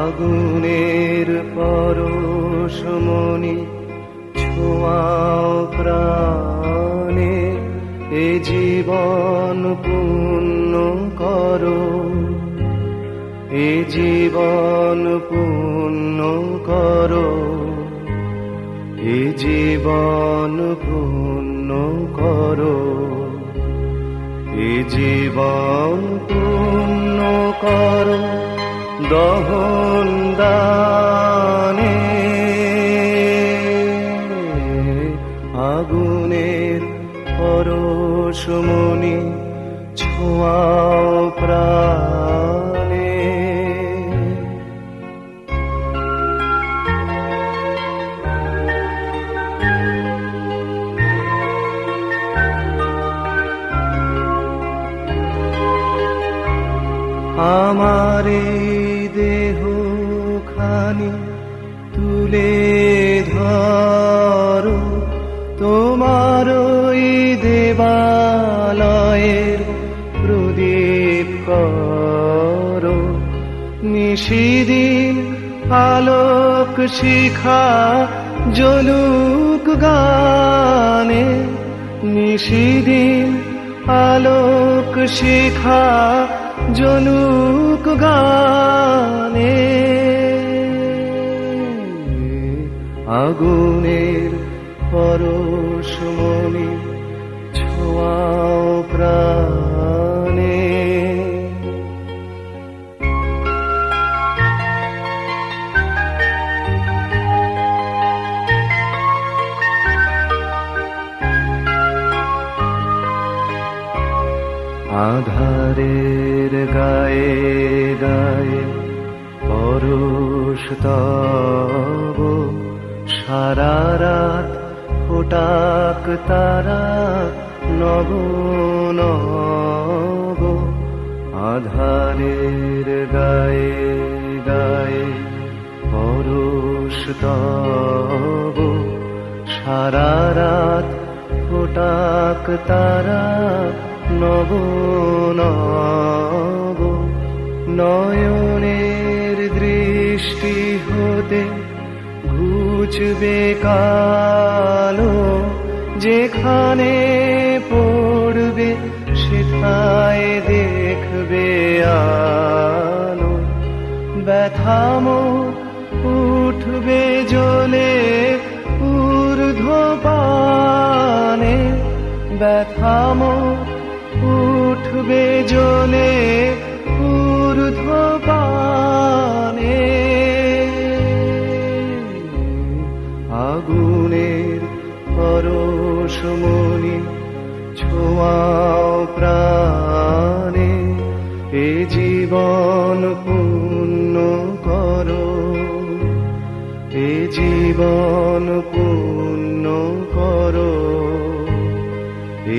আগুনের পরশমণি ছোঁয়াও প্রাণে, এ জীবন পূর্ণ করো, এ জীবন পূর্ণ করো, এ জীবন পূর্ণ করো, এ জীবন পূর্ণ করো দহন দানে। আগুনের পরশমণি ছোঁয়াও প্রাণে। আমার এই দেহ খানি তুলে ধরো, তোমার ওই দেবালয়ের প্রদীপ করো। নিশিদিন আলোক শিখা জ্বলুক গানে, নিশিদিন আলোক শিখা জ্বলুক গানে। আগুনের পরশমণি ছোঁয়াও প্রাণে। আধারের গায়ে গায়ে পরশ তব, সারা রাত ফোটাক তারা নব নব। আধারের গায়ে গায়ে পরশ তব, সারা রাত ফোটাক তারা নব নব। নয়নের দৃষ্টি হতে ঘুচবে কালো, যেখানে পড়বে সেথায় দেখবে আলো। ব্যথা মোর উঠবে জ্বলে ঊর্ধ্বপানে, ব্যথা মোর উঠবে জ্বলে ঊর্ধ্বপানে। আগুনের পরশমণি ছোঁয়াও প্রাণে, এ জীবন পূর্ণ করো, এ জীবন পূর্ণ করো,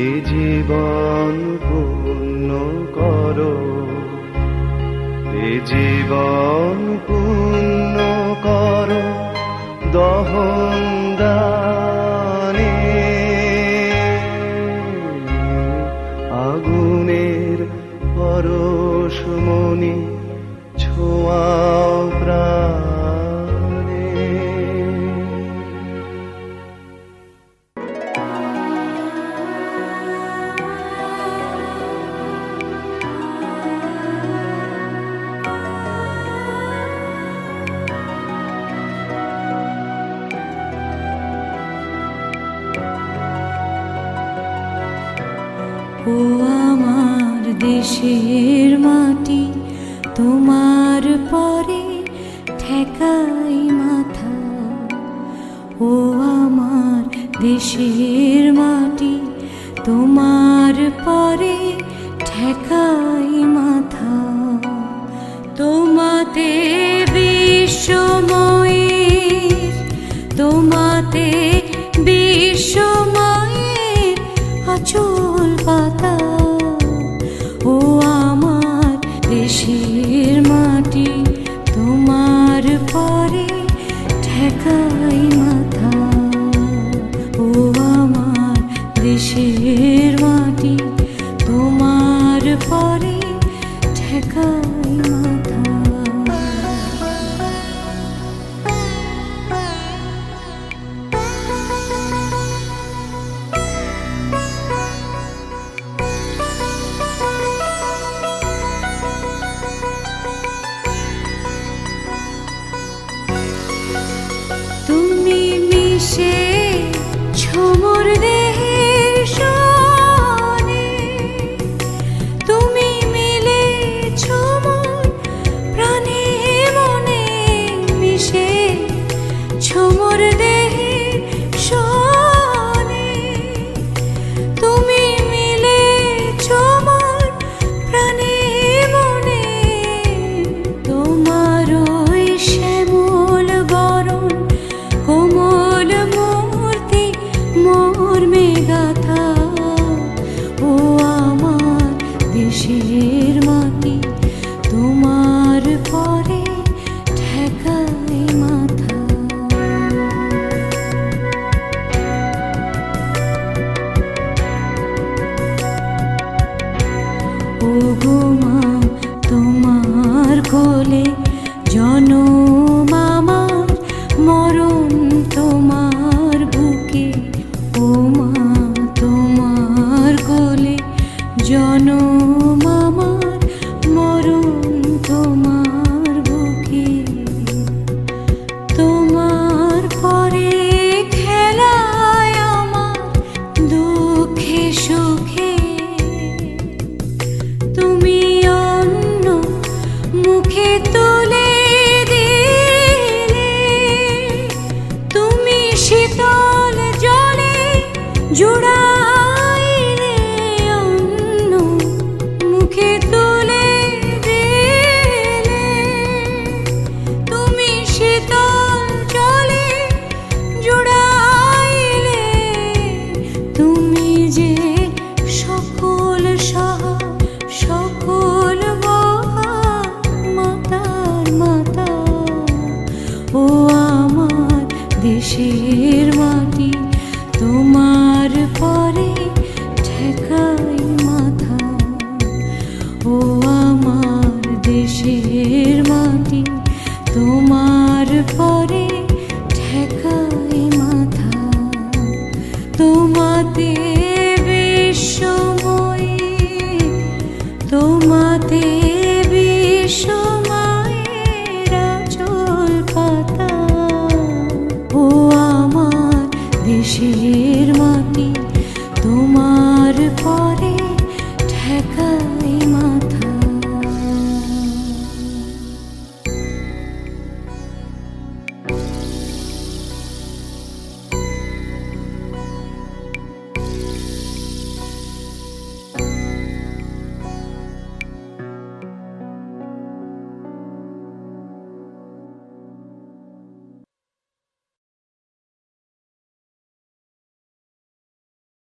এ জীবন পূর্ণ করো, এ জীবন পূর্ণ করো দহন দানে। আগুনের পরশমণি ছোঁয়াও প্রাণে। ও আমার দেশের মাটি, তোমার পরে ঠেকাই মাথা। ও আমার দেশের মাটি, তোমার পরে ঠেকাই মাথা। তোমাতে বিশ্বময়ের, তোমাতে বিশ্বময়ের আঁচল পাতা। ও আমার দেশের মাটি, তোমার পরে ঠেকাই মাথা। ও আমার দেশের মাটি, তোমার পরে ঠেকাই মাথা। জনম আমার মরণ তোমার বুকে, তোমার পরে খেলায় আমার দুঃখে সুখে, তুমি অন্য মুখে তুলে দিলে, তুমি শীতল জলে জুড়াইলে, অন্য মুখে তুলে দিলে, তুমি শীতল জলে জুড়াইলে, তুমি যে সকল সহা সকল মহা মাতার মাতা, ও আমার দেশের মাটি তোমার পরে ঠেকাই মাথা, ও আমার দেশের মাটি তোমার পরে ঠেকাই মাথা। তোমাতে বিশ্বময়ী, তোমাতে বিশ্বময়ের আঁচল পাতা, ও আমার দেশের মাটি তোমার পরে